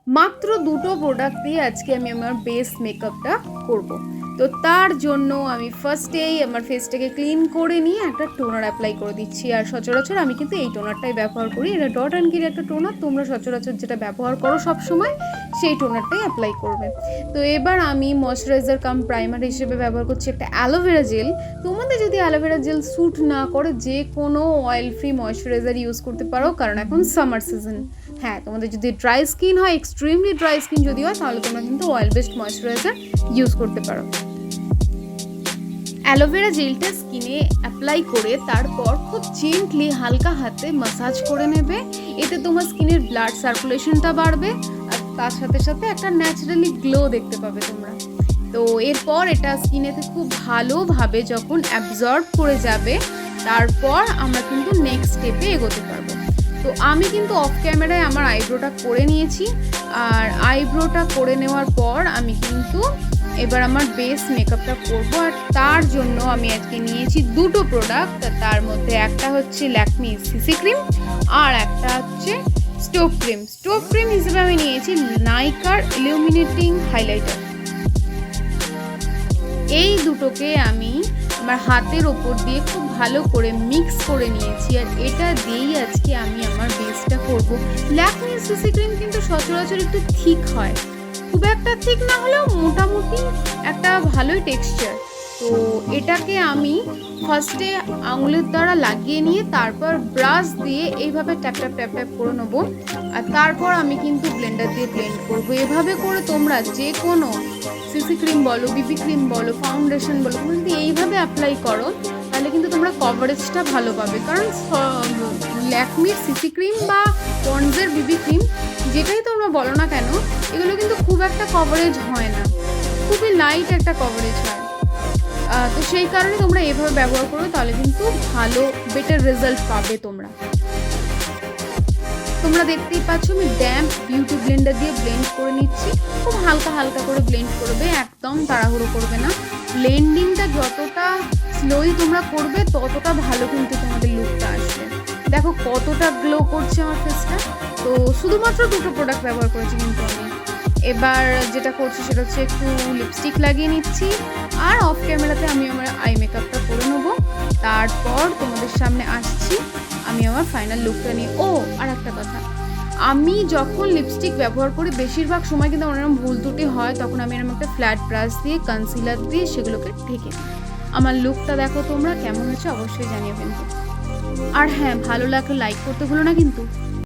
মাত্র দুটো প্রোডাক্ট দিয়ে আজকে আমি আমার বেস মেকআপটা করব। তো তার জন্য আমি ফার্স্টেই আমার ফেসটাকে ক্লিন করে নিয়ে একটা টোনার অ্যাপ্লাই করে দিচ্ছি। আর সচরাচর আমি কিন্তু এই টোনারটাই ব্যবহার করি। এটা ডট অ্যান্ড কির একটা টোনার, তোমরা সচরাচর যেটা ব্যবহার করো সব সময় সেই টোনারটাই অ্যাপ্লাই করবে। তো এবার আমি ময়শ্চারাইজার কাম প্রাইমার হিসেবে ব্যবহার করছি একটা অ্যালোভেরা জেল। তোমাদের যদি অ্যালোভেরা জেল স্যুট না করে যে কোনো অয়েল ফ্রি ময়শ্চারাইজার ইউজ করতে পারো, কারণ এখন সামার সিজন। হ্যাঁ, তোমাদের যদি ড্রাই স্কিন হয়, এক্সট্রিমলি ড্রাই স্কিন যদি হয়, তাহলে তোমরা কিন্তু অয়েল বেসড ময়শ্চারাইজার ইউজ করতে পারো। অ্যালোভেরা জেলটা স্কিনে অ্যাপ্লাই করে তারপর খুব জেন্টলি হালকা হাতে ম্যাসাজ করে নেবে। এতে তোমার স্কিনের ব্লাড সার্কুলেশনটা বাড়বে আর তার সাথে সাথে একটা ন্যাচারালি গ্লো দেখতে পাবে তোমরা। তো এরপর এটা স্কিনেতে খুব ভালোভাবে যখন অ্যাবজর্ব করে যাবে, তারপর আমরা কিন্তু নেক্সট স্টেপে এগোতে পারবো। তো আমি কিন্তু অফ ক্যামেরায় আমার আইব্রোটা করে নিয়েছি। আর আইব্রোটা করে নেওয়ার পর আমি কিন্তু এবার আমার বেস মেকআপটা করব। আর তার জন্য আমি আজকে নিয়েছি দুটো প্রোডাক্ট। তার মধ্যে একটা হচ্ছে ল্যাকমি সিসি ক্রিম আর একটা হচ্ছে স্টোভ ক্রিম। স্টোভ ক্রিম হিসেবে আমি নিয়েছি নাইকার ইলুমিনেটিং হাইলাইটার। এই দুটোকে আমি আমার হাতের ওপর দিয়ে খুব ভালো করে মিক্স করে নিয়েছি। আর এটা দিয়েই আজকে আমি আমার বেসটা করব। ল্যাকমি সিসি ক্রিম কিন্তু সচরাচর একটু থিক হয়, খুব একটা ঠিক না হলেও মোটামুটি একটা ভালোই টেক্সচার। তো এটাকে আমি ফার্স্টে আঙুলের দ্বারা লাগিয়ে নিয়ে তারপর ব্রাশ দিয়ে এইভাবে ট্যাপ ট্যাপ ট্যাপ ট্যাপ করে নেবো। আর তারপর আমি কিন্তু ব্লেন্ডার দিয়ে ব্লেন্ড করবো। এভাবে করে তোমরা যে কোনো সিসি ক্রিম বলো, বিবি ক্রিম বলো, ফাউন্ডেশন বলো, তোমরা যদি এইভাবে অ্যাপ্লাই করো তাহলে কিন্তু তোমরা কভারেজটা ভালো পাবে। কারণ ল্যাকমির সিসি ক্রিম বা পন্ডসের বিবি ক্রিম যেটাই তোমরা বলো না কেন, এগুলো কিন্তু খুব একটা কভারেজ হয় না, খুবই লাইট একটা কভারেজ হয়। তো সেই কারণে তোমরা এভাবে ব্যবহার করো, তাহলে কিন্তু ভালো বেটার রেজাল্ট পাবে তোমরা। তোমরা দেখতেই পাচ্ছ আমি ড্যাম্প বিউটি ব্লেন্ডার দিয়ে ব্লেন্ড করে নিচ্ছি। খুব হালকা হালকা করে ব্লেন্ড করবে, একদম তাড়াহুড়ো করবে না। ব্লেন্ডিংটা যতটা স্লোই তোমরা করবে ততটা ভালো কিন্তু তোমাদের লুকটা আসবে। দেখো কতটা গ্লো করছে আমার ফেসটা। তো শুধুমাত্র দুটো প্রোডাক্ট ব্যবহার করেছি কিন্তু আমি। এবার যেটা করছি সেটা হচ্ছে একটু লিপস্টিক লাগিয়ে নিচ্ছি। আর অফ ক্যামেরাতে আমি আমার আই মেকআপটা করে নেবো। তারপর তোমাদের সামনে আসছি আমি আমার ফাইনাল লুকটা নিয়ে। ও আর একটা কথা, আমি যখন লিপস্টিক ব্যবহার করি বেশিরভাগ সময় কিন্তু আমার এরকম ভুল ত্রুটি হয়, তখন আমি এরকম একটা ফ্ল্যাট ব্রাশ দিয়ে কনসিলার দিয়ে সেগুলোকে ঢেকে নিই। আমার লুকটা দেখো তোমরা কেমন হচ্ছে অবশ্যই জানিয়ে কিন্তু। আর হ্যাঁ, ভালো লাগলে লাইক করতে ভুলো না কিন্তু।